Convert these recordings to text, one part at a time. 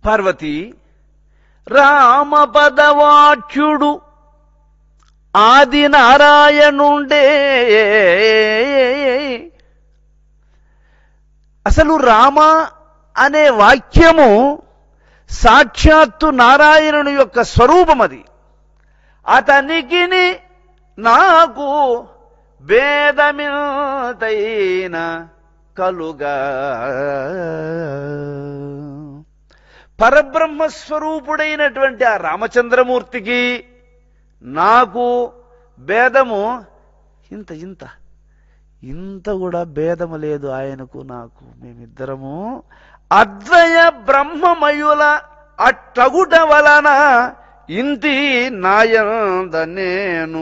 పార్వతి, రామపదవాచ్యుడు ఆది నారాయణుండే. అసలు రామ అనే వాక్యము సాక్షాత్తు నారాయణుని యొక్క స్వరూపం. అది అతనికి నాకు భేదమితైన కలుగా. పరబ్రహ్మస్వరూపుడైనటువంటి ఆ రామచంద్రమూర్తికి నాకు భేదము ఇంత ఇంత ఇంత కూడా భేదము లేదు. ఆయనకు నాకు, మేమిద్దరము అద్వయ బ్రహ్మమయుల అట్టగుట వలన ఇంతి నాయంద నేను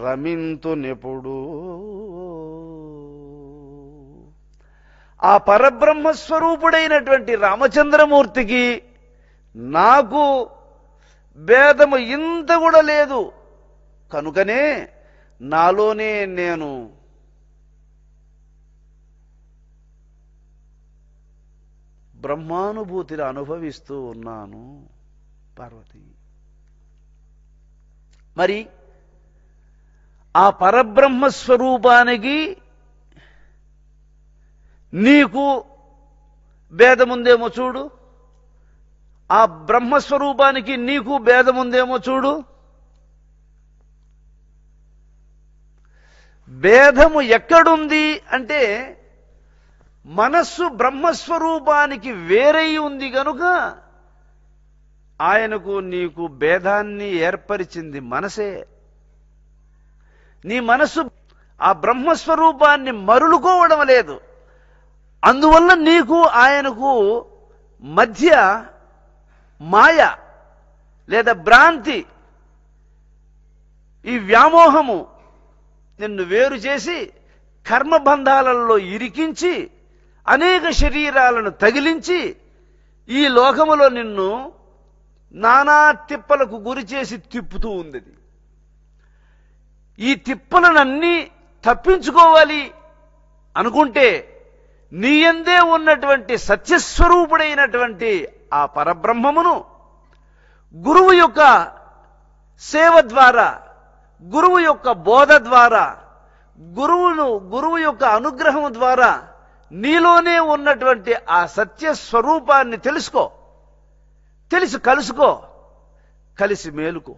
రమింతునెప్పుడు. ఆ పరబ్రహ్మస్వరూపుడైనటువంటి రామచంద్రమూర్తికి నాకు భేదము ఇంత కూడా లేదు. కనుకనే నాలోనే నేను బ్రహ్మానుభూతిని అనుభవిస్తూ ఉన్నాను పార్వతి. మరి ఆ పరబ్రహ్మస్వరూపానికి నీకు భేదముందేమో చూడు. ఆ బ్రహ్మస్వరూపానికి నీకు భేదముందేమో చూడు. భేదము ఎక్కడుంది అంటే మనస్సు బ్రహ్మస్వరూపానికి వేరై ఉంది గనుక ఆయనకు నీకు భేదాన్ని ఏర్పరిచింది మనసే. నీ మనస్సు ఆ బ్రహ్మస్వరూపాన్ని మరులుకోవడం లేదు. అందువల్ల నీకు ఆయనకు మధ్య మాయ లేదా భ్రాంతి, ఈ వ్యామోహము నిన్ను వేరు చేసి కర్మబంధాలలో ఇరికించి అనేక శరీరాలను తగిలించి ఈ లోకములో నిన్ను నానా తిప్పలకు గురి చేసి తిప్పుతూ ఉంది. ఈ తిప్పలనన్నీ తప్పించుకోవాలి అనుకుంటే నీయందే ఉన్నటువంటి సత్యస్వరూపుడైనటువంటి ఆ పరబ్రహ్మమును గురువు యొక్క సేవ ద్వారా, గురువు యొక్క బోధ ద్వారా, గురువు యొక్క అనుగ్రహం ద్వారా నీలోనే ఉన్నటువంటి ఆ సత్యస్వరూపాన్ని తెలుసుకో, తెలిసి కలుసుకో, కలిసి మేలుకో.